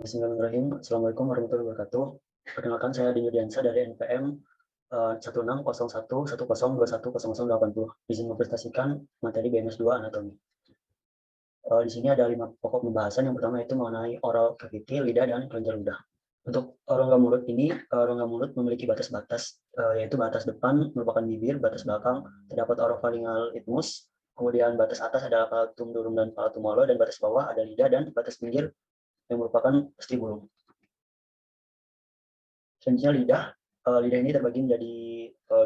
Bismillahirrahmanirrahim. Assalamualaikum warahmatullahi wabarakatuh. Perkenalkan, saya Dini Diansa dari NPM 160110210080. Izin mempresentasikan materi BMS 2 anatomi. Di sini ada 5 pokok pembahasan. Yang pertama itu mengenai oral cavity, lidah, dan kelenjar ludah. Untuk rongga mulut ini, rongga mulut memiliki batas-batas, yaitu batas depan merupakan bibir, batas belakang terdapat oropharyngeal isthmus, kemudian batas atas adalah palatum durum dan palatum molo, dan batas bawah ada lidah, dan batas pinggir yang merupakan vestibulum. Selanjutnya lidah. Lidah ini terbagi menjadi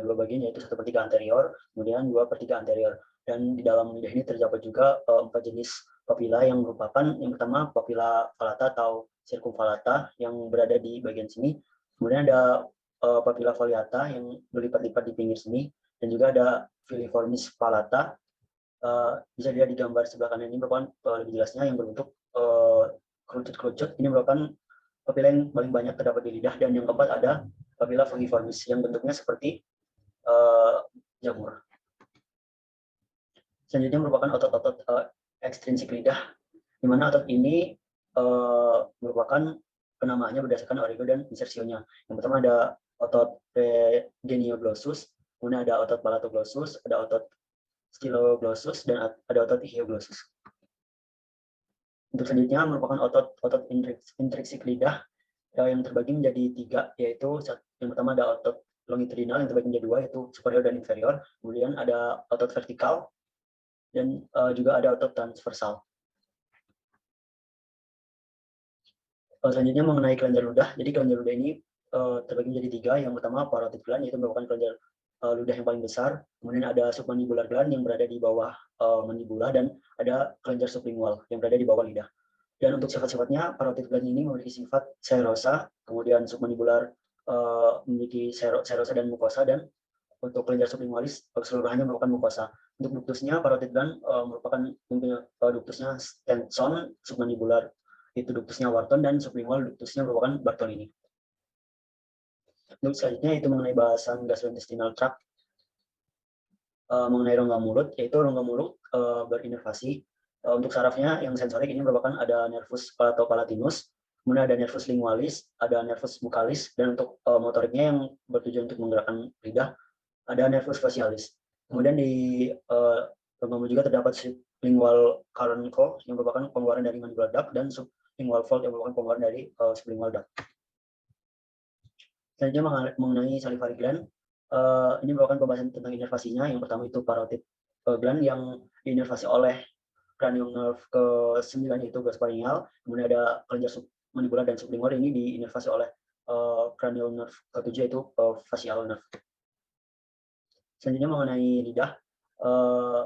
dua bagian, yaitu 1/3 anterior, kemudian 2/3 anterior. Dan di dalam lidah ini terdapat juga 4 jenis papila, yang merupakan yang pertama papila falata atau circumfallata yang berada di bagian sini. Kemudian ada papila foliata yang berlipat-lipat di pinggir sini, dan juga ada filiformis falata. Bisa dilihat di gambar sebelah kanan ini merupakan lebih jelasnya yang berbentuk kerucut-kerucut. Ini merupakan papila yang paling banyak terdapat di lidah. Dan yang keempat ada papila fungiformis yang bentuknya seperti jamur. Selanjutnya merupakan otot-otot ekstrinsik lidah, di mana otot ini merupakan penamaannya berdasarkan origo dan insersionya. Yang pertama ada otot genioglossus, kemudian ada otot palatoglossus, ada otot styloglossus, dan ada otot ichthyoglossus. Untuk selanjutnya merupakan otot intrinsik lidah yang terbagi menjadi 3, yaitu yang pertama ada otot longitudinal yang terbagi menjadi 2, yaitu superior dan inferior. Kemudian ada otot vertikal, dan juga ada otot transversal. Selanjutnya mengenai kelenjar ludah. Jadi kelenjar ludah ini terbagi menjadi 3. Yang pertama parotid gland, yaitu merupakan kelenjar ludah yang paling besar. Kemudian ada submandibular gland yang berada di bawah mandibula, dan ada kelenjar sublingual yang berada di bawah lidah. Dan untuk sifat-sifatnya, parotid gland ini memiliki sifat serosa, kemudian submandibular memiliki serosa dan mukosa, dan untuk kelenjar sublingualis keseluruhannya merupakan mukosa. Untuk duktusnya, parotid gland merupakan duktusnya Stenson, submandibular itu duktusnya Wharton, dan sublingual duktusnya merupakan Bartolini. Untuk selanjutnya itu mengenai bahasan gastrointestinal tract. Mengenai rongga mulut, yaitu rongga mulut berinervasi. Untuk sarafnya yang sensorik ini merupakan ada nervus palatopalatinus, kemudian ada nervus lingualis, ada nervus buccalis, dan untuk motoriknya yang bertujuan untuk menggerakkan lidah ada nervus facialis. Kemudian di rongga mulut juga terdapat sublingual caruncle yang merupakan pengeluaran dari mandibular duct, dan sublingual fold yang merupakan pengeluaran dari sublingual duct. Selanjutnya mengenai salivary gland. Ini merupakan pembahasan tentang inervasinya. Yang pertama itu parotid gland yang diinervasi oleh cranial nerve ke-9, yaitu glans pharyngeal. Kemudian ada kelenjar submandibular dan sublingual, ini diinervasi oleh cranial nerve ke-7, yaitu facial nerve. Selanjutnya mengenai lidah.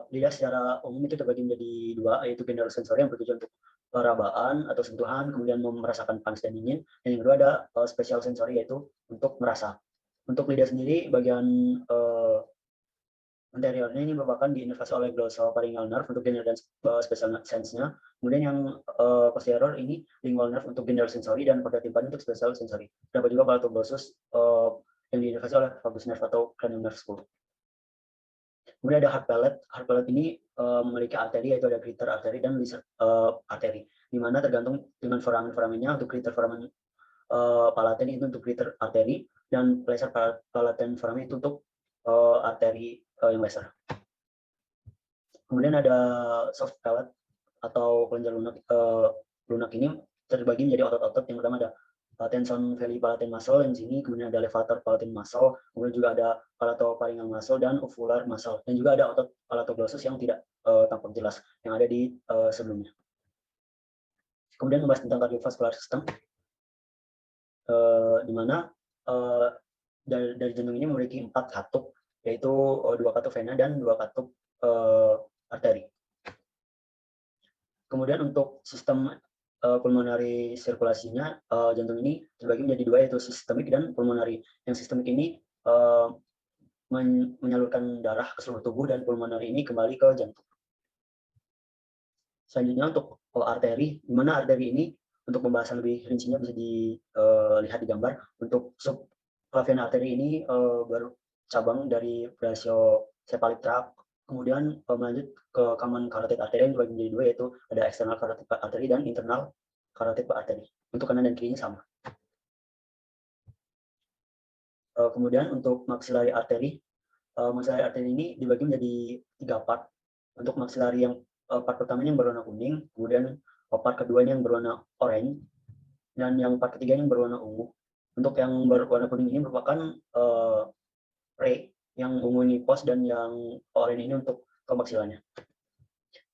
Lidah secara umum itu terbagi menjadi 2, yaitu general sensori yang bertujuan untuk rabaan atau sentuhan, kemudian merasakan panas dan dingin. Dan yang kedua ada special sensori, yaitu untuk merasa. Untuk lidah sendiri, bagian anteriornya ini merupakan diinervasi oleh glossopharyngeal nerve untuk general dan special sense-nya. Kemudian yang posterior ini lingual nerve untuk general sensori, dan pada timpani untuk special sensori. Dapat juga palatoglossus yang diinervasi oleh vagus nerve atau cranial nerve 10. Kemudian ada heart palate. Heart palate ini memiliki arteri, yaitu ada greater arteri dan lesser arteri, di mana tergantung dengan foramen-foramennya. Untuk greater foramen palaten itu untuk greater arteri, dan lesser palaten foramen itu untuk arteri yang lesser. Kemudian ada soft palate atau kelenjar lunak ini terbagi menjadi otot-otot. Yang pertama ada tension veli palatine muscle yang sini, kemudian ada levator palatine muscle, kemudian juga ada palatopharyngeal muscle dan uvular muscle, dan juga ada otot palatoglossus yang tidak tampak jelas yang ada di sebelumnya. Kemudian membahas tentang cardiovascular system, di mana dari jantung ini memiliki 4 katup, yaitu 2 katup vena dan 2 katup arteri. Kemudian untuk sistem pulmonari sirkulasinya, jantung ini terbagi menjadi 2, yaitu sistemik dan pulmonari. Yang sistemik ini menyalurkan darah ke seluruh tubuh, dan pulmonari ini kembali ke jantung. Selanjutnya untuk arteri, di mana arteri ini untuk pembahasan lebih rincinya bisa dilihat di gambar. Untuk subclavian arteri ini bercabang dari brachiocephalic tract, kemudian melanjut ke common carotid artery yang dibagi menjadi 2, yaitu ada external carotid artery dan internal carotid artery. Untuk kanan dan kirinya sama. Kemudian untuk maxillary artery, maxillary artery ini dibagi menjadi 3 part. Untuk maxillary yang part pertamanya yang berwarna kuning, kemudian part keduanya yang berwarna orange, dan yang part ketiganya yang berwarna ungu. Untuk yang berwarna kuning ini merupakan pre, yang ungu ini post, dan yang oranye ini untuk maxillanya.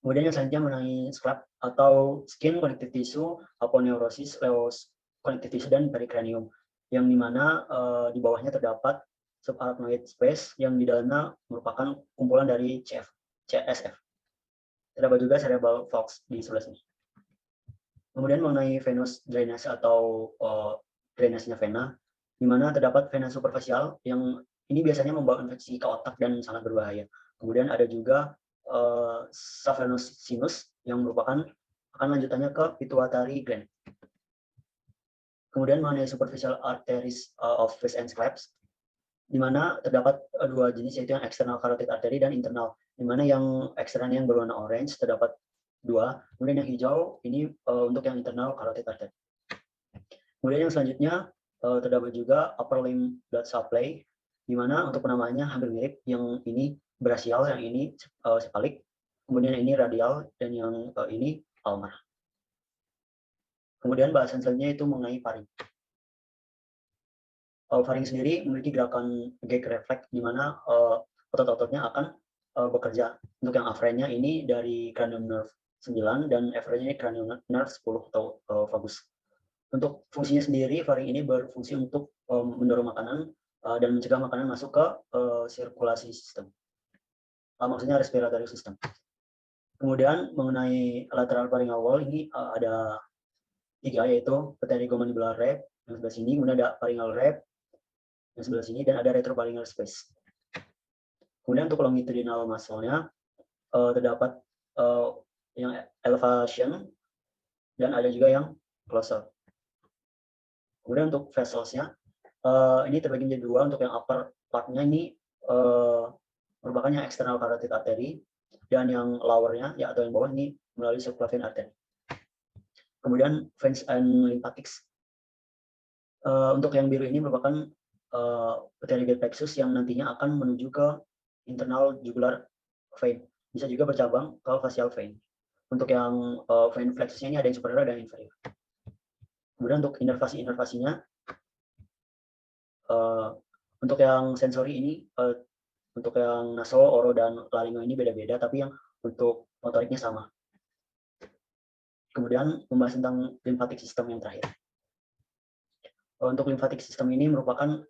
Kemudian yang selanjutnya mengenai scalp atau skin connective tissue, aponeurosis, leos connective tissue, dan pericranium, yang dimana di bawahnya terdapat subarachnoid space yang di dalamnya merupakan kumpulan dari CSF. Terdapat juga cerebral fox di sebelah sini. Kemudian mengenai venous drainage atau drainasenya vena, di mana terdapat vena superficial yang ini biasanya membawa infeksi ke otak dan sangat berbahaya. Kemudian ada juga subvenous sinus yang merupakan akan lanjutannya ke pituitary gland. Kemudian mengenai superficial arteries of face and scalps, di mana terdapat 2 jenis, yaitu yang external carotid artery dan internal, di mana yang eksternal yang berwarna orange terdapat 2, kemudian yang hijau ini untuk yang internal carotid artery. Kemudian yang selanjutnya terdapat juga upper limb blood supply, di mana untuk penamaannya hampir mirip, yang ini brachial, yang ini cephalic, kemudian ini radial, dan yang ini palmar. Kemudian bahasan selanjutnya itu mengenai faring. Faring sendiri memiliki gerakan gag reflex, di mana otot-ototnya akan bekerja. Untuk yang afferentnya ini dari cranial nerve 9 dan efferentnya ini cranial nerve 10 atau vagus. Untuk fungsinya sendiri, faring ini berfungsi untuk mendorong makanan dan mencegah makanan masuk ke sirkulasi sistem. Maksudnya respiratory system. Kemudian mengenai lateral pharyngeal wall ini ada 3, yaitu pterygomandibular wrap yang sebelah sini, kemudian ada pharyngeal wrap yang sebelah sini, dan ada retropharyngeal space. Kemudian untuk longitudinal muscle-nya terdapat yang elevation dan ada juga yang closer. Kemudian untuk vessels-nya ini terbagi menjadi 2. Untuk yang upper part-nya ini merupakan yang external carotid artery, dan yang lower-nya atau yang bawah ini melalui subclavian artery. Kemudian veins and lymphatics. Untuk yang biru ini merupakan pterygoid plexus yang nantinya akan menuju ke internal jugular vein. Bisa juga bercabang ke facial vein. Untuk yang vein plexusnya ini ada yang superior dan inferior. Kemudian untuk inervasi-inervasinya, untuk yang sensori ini, untuk yang naso, oro, dan laringo ini beda-beda, tapi yang untuk motoriknya sama. Kemudian membahas tentang lymphatic system yang terakhir. Untuk lymphatic system ini merupakan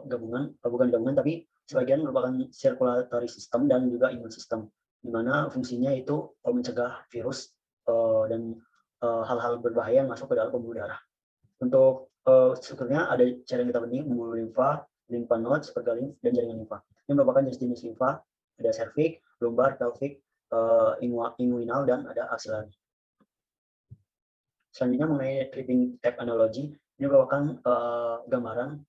gabungan, bukan gabungan, tapi sebagian merupakan circulatory system dan juga immune system, di mana fungsinya itu mencegah virus dan hal-hal berbahaya yang masuk ke dalam pembuluh darah. Untuk strukturnya ada cairan getah bening, pembuluh limfa, lymph nodes, pergaling, dan jaringan limfa. Ini merupakan jenis-jenis limfa, ada cervix, lumbar, pelvic, inguinal, dan ada axillary. Selanjutnya mengenai tripping tape analogy, ini merupakan gambaran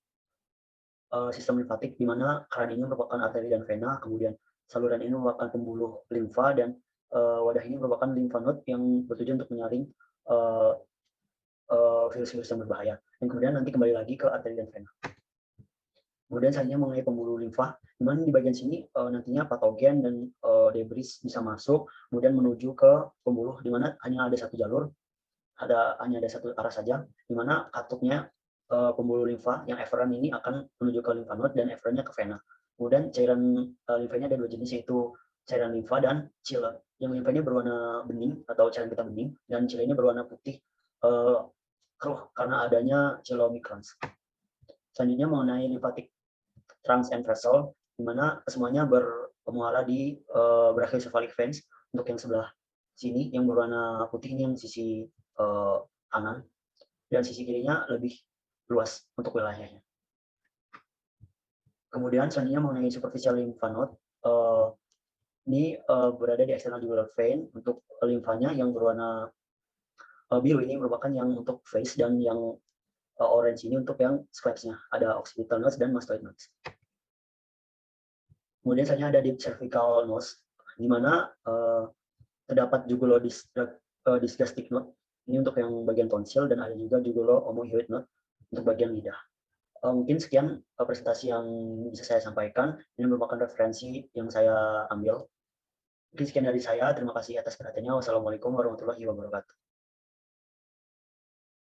sistem limfatik, di mana keran ini merupakan arteri dan vena, kemudian saluran ini merupakan pembuluh limfa, dan wadah ini merupakan limfa node yang bertujuan untuk menyaring virus-virus yang berbahaya. Dan kemudian nanti kembali lagi ke arteri dan vena. Kemudian selanjutnya mengenai pembuluh limfa, di mana di bagian sini nantinya patogen dan debris bisa masuk, kemudian menuju ke pembuluh, di mana hanya ada satu jalur, hanya ada satu arah saja, di mana katupnya pembuluh limfa yang efferent ini akan menuju ke limfa node dan efferentnya ke vena. Kemudian cairan limfanya ada 2 jenis, yaitu cairan limfa dan chile. Yang limfanya berwarna bening atau cairan getah bening, dan chilenya berwarna putih keruh karena adanya chylomicrons. Selanjutnya mengenai lymphatic trunks and vessel, di mana semuanya bermuara di brachiocephalic veins. Untuk yang sebelah sini yang berwarna putih ini yang sisi kanan, dan sisi kirinya lebih luas untuk wilayahnya. Kemudian selanjutnya mengenai superficial lymph node, ini berada di external jugular vein. Untuk limfanya yang berwarna biru ini merupakan yang untuk face, dan yang orange ini untuk yang scalps-nya. Ada occipital nodes dan mastoid nodes. Kemudian selanjutnya ada deep cervical nodes, di mana terdapat jugulodisgastic node, Ini untuk yang bagian tonsil dan ada juga jugulo omohyoid node untuk bagian lidah. Mungkin sekian presentasi yang bisa saya sampaikan. Ini merupakan referensi yang saya ambil. Mungkin sekian dari saya. Terima kasih atas perhatiannya. Wassalamualaikum warahmatullahi wabarakatuh.